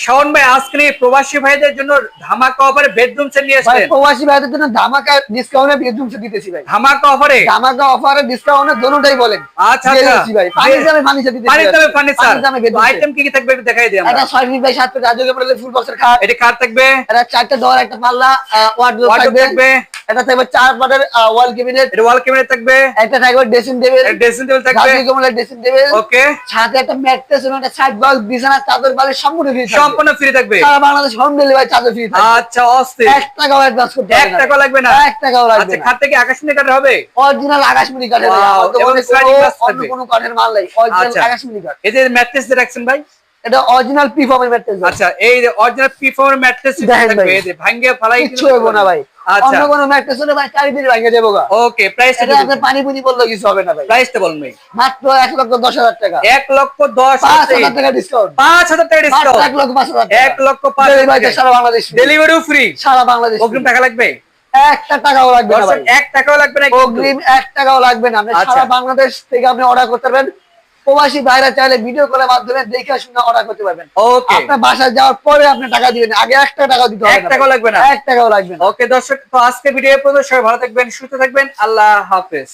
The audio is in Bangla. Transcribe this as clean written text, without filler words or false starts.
শাওন ভাই আজকে প্রবাসী ভাইদের জন্য ধামাকা অফারে বেডরুম সেট নিয়ে ভাই আসছেন। প্রবাসী ভাইদের জন্য ধামাকা ডিসকাউন্টে বেডরুম সেট দিতেছি ভাই। ধামাকা অফারে ডিসকাউন্টে দোনোটাই বলেন। আচ্ছা দিয়ে আচ্ছা দিচ্ছি ভাই। পানির দামে ফার্নিচার দিতেছি। পানির দামে ফার্নিচার। পানির দামে বেডরুম সেট। আইটেম কি কি থাকবে একটু দেখাই দিই আমরা। এটা 6 ফিট বাই 7 ফিট রাজকীয় মডেলের ফুল বক্সের খাট। এটা কার থাকবে? এটা 4টা ডোর একটা পাল্লা ওয়ার্ডরোব থাকবে। এটা থাকবে 4 পাটের ওয়াল ক্যাবিনেট। এটা ওয়াল ক্যাবিনেট থাকবে। একটা থাকবে ড্রেসিং টেবিল। ড্রেসিং টেবিল থাকবে। রাজকীয় মডেলের ড্রেসিং টেবিল। ওকে। সাথে একটা ম্যাট্রেস এবং একটা সাইড বক্স বিছানা চাদর বালিশ সম্পূর্ণ ফ্রি থাকবে। সম্পূর্ণ ফ্রি থাকবে। সারা Bangladesh home delivery charge free থাকবে। আচ্ছা অস্থির। 1 টাকাও অ্যাডভান্স করতে হবে না। 1 টাকাও লাগবে না। 1 টাকাও লাগবে আচ্ছা না। খাট থেকে আকাশমণি কাঠ হবে? অরিজিনাল আকাশমণি কাঠের। এবং স্লাইডিং গ্লাস অন্য থাকবে। কোনো কাঠের মাল নাই। অরিজিনাল আকাশমণি কাঠ। এই যে ম্যাট্রেস যে রাখছেন ভাই, এটা অরিজিনাল পিফর্মের ম্যাট্রেস। আচ্ছা এই যে অরিজিনাল পিফর্মের ম্যাট্রেস থাকবে। এই যে ভাঙে ফলাই কিছু হবে না ভাই। আচ্ছা অন্য কোনো ম্যাট্রেস হলে ভাই 4 দিন ভাঙে যাবে গা। ওকে প্রাইসটা এটা আপনি পানি পুনি বললে কিছু হবে না ভাই। প্রাইসটা বলুন ভাই। মাত্র 1,10,000 টাকা। 1,10,000 টাকা ডিসকাউন্ট। 5,000 টাকা ডিসকাউন্ট। 1,05,000 টাকা। 1,05,000 ডেলিভারি সারা বাংলাদেশ। Delivery free. সারা বাংলাদেশ। অগ্রিম টাকা লাগবে? 1 টাকাও লাগবে না ভাই। 1 টাকাও লাগবে না। অগ্রিম 1 টাকাও লাগবে না। আপনি আচ্ছা। সারা বাংলাদেশ থেকে আপনি অর্ডার করতে পারবেন। প্রবাসী ভাইরা চাইলে ভিডিও কলের মাধ্যমে দেখে শুনে অর্ডার করতে পারবেন। ওকে। আপনার বাসায় যাওয়ার পরে আপনি টাকা দিবেন। আগে 1 টাকা দিতে হবে না। 1 টাকাও লাগবে না। 1 টাকাও লাগবে না। ওকে দর্শক, তো আজকে ভিডিও পর্যন্ত সবাই ভালো থাকবেন, সুস্থ থাকবেন। আল্লাহ হাফেজ।